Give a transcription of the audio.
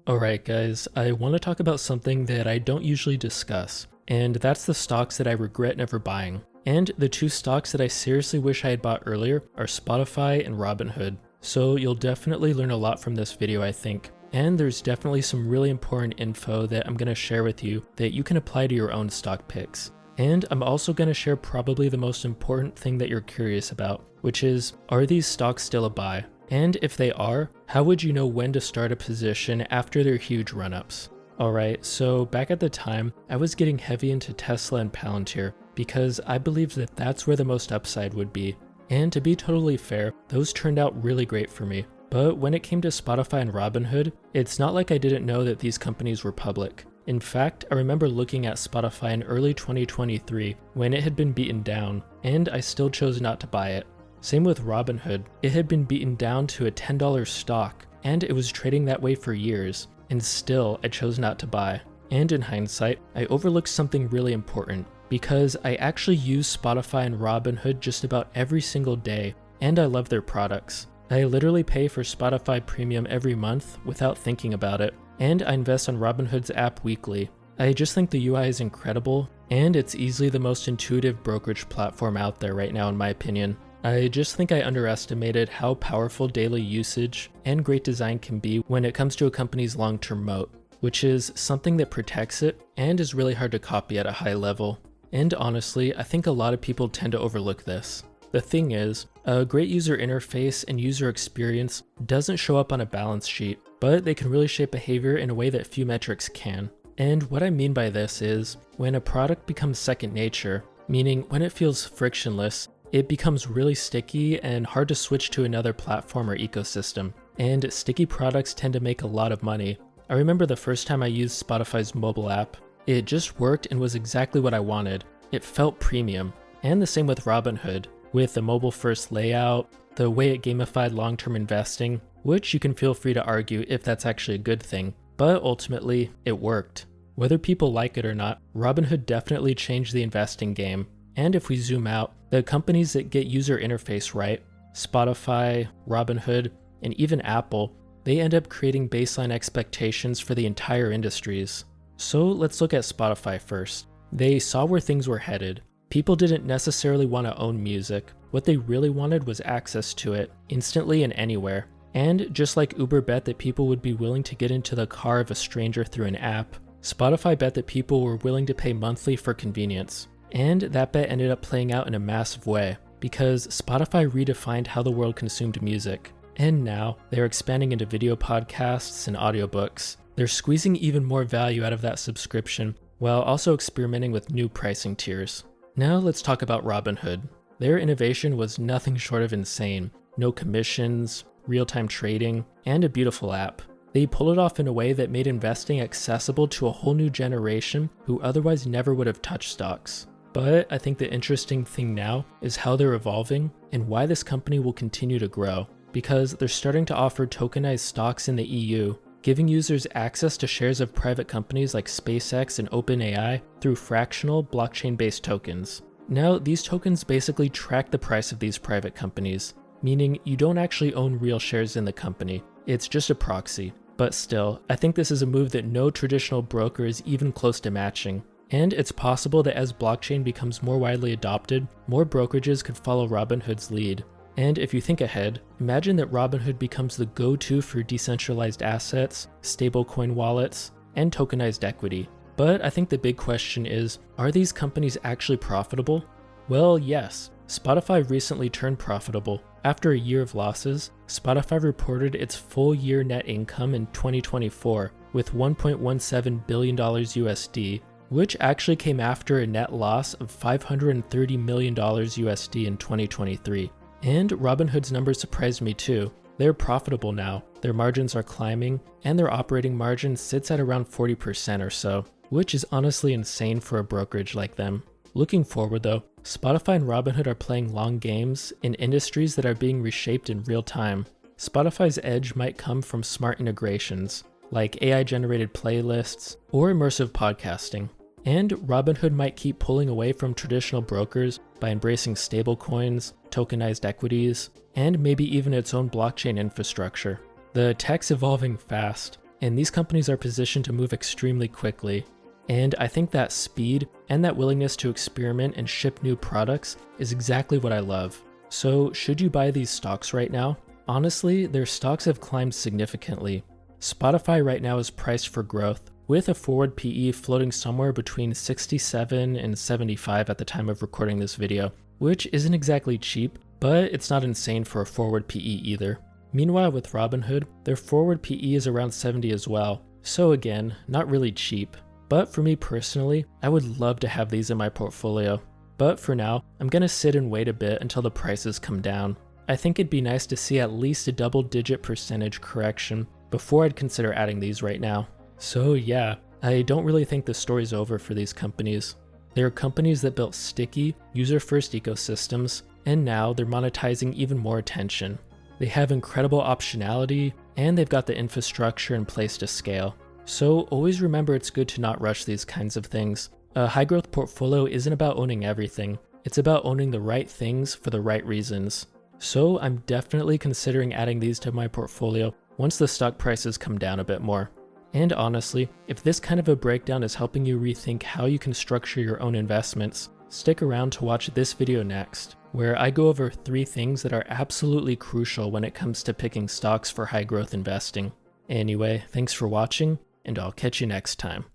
Alright guys, I want to talk about something that I don't usually discuss, and that's the stocks that I regret never buying. And the two stocks that I seriously wish I had bought earlier are Spotify and Robinhood. So you'll definitely learn a lot from this video, I think. And there's definitely some really important info that I'm going to share with you that you can apply to your own stock picks. And I'm also going to share probably the most important thing that you're curious about, which is, are these stocks still a buy? And if they are, how would you know when to start a position after their huge run-ups? Alright, so back at the time, I was getting heavy into Tesla and Palantir because I believed that that's where the most upside would be. And to be totally fair, those turned out really great for me. But when it came to Spotify and Robinhood, it's not like I didn't know that these companies were public. In fact, I remember looking at Spotify in early 2023 when it had been beaten down, and I still chose not to buy it. Same with Robinhood, it had been beaten down to a $10 stock, and it was trading that way for years, and still I chose not to buy. And in hindsight, I overlooked something really important, because I actually use Spotify and Robinhood just about every single day, and I love their products. I literally pay for Spotify Premium every month without thinking about it, and I invest on Robinhood's app weekly. I just think the UI is incredible, and it's easily the most intuitive brokerage platform out there right now in my opinion. I just think I underestimated how powerful daily usage and great design can be when it comes to a company's long-term moat, which is something that protects it and is really hard to copy at a high level. And honestly, I think a lot of people tend to overlook this. The thing is, a great user interface and user experience doesn't show up on a balance sheet, but they can really shape behavior in a way that few metrics can. And what I mean by this is, when a product becomes second nature, meaning when it feels frictionless, it becomes really sticky and hard to switch to another platform or ecosystem. And sticky products tend to make a lot of money. I remember the first time I used Spotify's mobile app. It just worked and was exactly what I wanted. It felt premium. And the same with Robinhood, with the mobile-first layout, the way it gamified long-term investing, which you can feel free to argue if that's actually a good thing, but ultimately, it worked. Whether people like it or not, Robinhood definitely changed the investing game. And if we zoom out, the companies that get user interface right, Spotify, Robinhood, and even Apple, they end up creating baseline expectations for the entire industries. So let's look at Spotify first. They saw where things were headed. People didn't necessarily want to own music. What they really wanted was access to it, instantly and anywhere. And just like Uber bet that people would be willing to get into the car of a stranger through an app, Spotify bet that people were willing to pay monthly for convenience. And that bet ended up playing out in a massive way, because Spotify redefined how the world consumed music. And now, they're expanding into video podcasts and audiobooks. They're squeezing even more value out of that subscription, while also experimenting with new pricing tiers. Now let's talk about Robinhood. Their innovation was nothing short of insane. No commissions, real-time trading, and a beautiful app. They pulled it off in a way that made investing accessible to a whole new generation who otherwise never would have touched stocks. But I think the interesting thing now is how they're evolving and why this company will continue to grow, because they're starting to offer tokenized stocks in the EU, giving users access to shares of private companies like SpaceX and OpenAI through fractional blockchain-based tokens. Now, these tokens basically track the price of these private companies, meaning you don't actually own real shares in the company, it's just a proxy. But still, I think this is a move that no traditional broker is even close to matching. And it's possible that as blockchain becomes more widely adopted, more brokerages could follow Robinhood's lead. And if you think ahead, imagine that Robinhood becomes the go-to for decentralized assets, stablecoin wallets, and tokenized equity. But I think the big question is, are these companies actually profitable? Well, yes. Spotify recently turned profitable. After a year of losses, Spotify reported its full year net income in 2024 with $1.17 billion USD, which actually came after a net loss of $530 million USD in 2023. And Robinhood's numbers surprised me too. They're profitable now, their margins are climbing, and their operating margin sits at around 40% or so, which is honestly insane for a brokerage like them. Looking forward though, Spotify and Robinhood are playing long games in industries that are being reshaped in real time. Spotify's edge might come from smart integrations, like AI-generated playlists or immersive podcasting. And Robinhood might keep pulling away from traditional brokers by embracing stablecoins, tokenized equities, and maybe even its own blockchain infrastructure. The tech's evolving fast, and these companies are positioned to move extremely quickly. And I think that speed and that willingness to experiment and ship new products is exactly what I love. So should you buy these stocks right now? Honestly, their stocks have climbed significantly. Spotify right now is priced for growth, with a forward PE floating somewhere between 67 and 75 at the time of recording this video, which isn't exactly cheap, but it's not insane for a forward PE either. Meanwhile, with Robinhood, their forward PE is around 70 as well, so again, not really cheap. But for me personally, I would love to have these in my portfolio. But for now, I'm gonna sit and wait a bit until the prices come down. I think it'd be nice to see at least a double-digit percentage correction before I'd consider adding these right now. So yeah, I don't really think the story's over for these companies. They are companies that built sticky, user-first ecosystems, and now they're monetizing even more attention. They have incredible optionality, and they've got the infrastructure in place to scale. So always remember it's good to not rush these kinds of things. A high-growth portfolio isn't about owning everything. It's about owning the right things for the right reasons. So I'm definitely considering adding these to my portfolio once the stock prices come down a bit more. And honestly, if this kind of a breakdown is helping you rethink how you can structure your own investments, stick around to watch this video next, where I go over 3 things that are absolutely crucial when it comes to picking stocks for high-growth investing. Anyway, thanks for watching, and I'll catch you next time.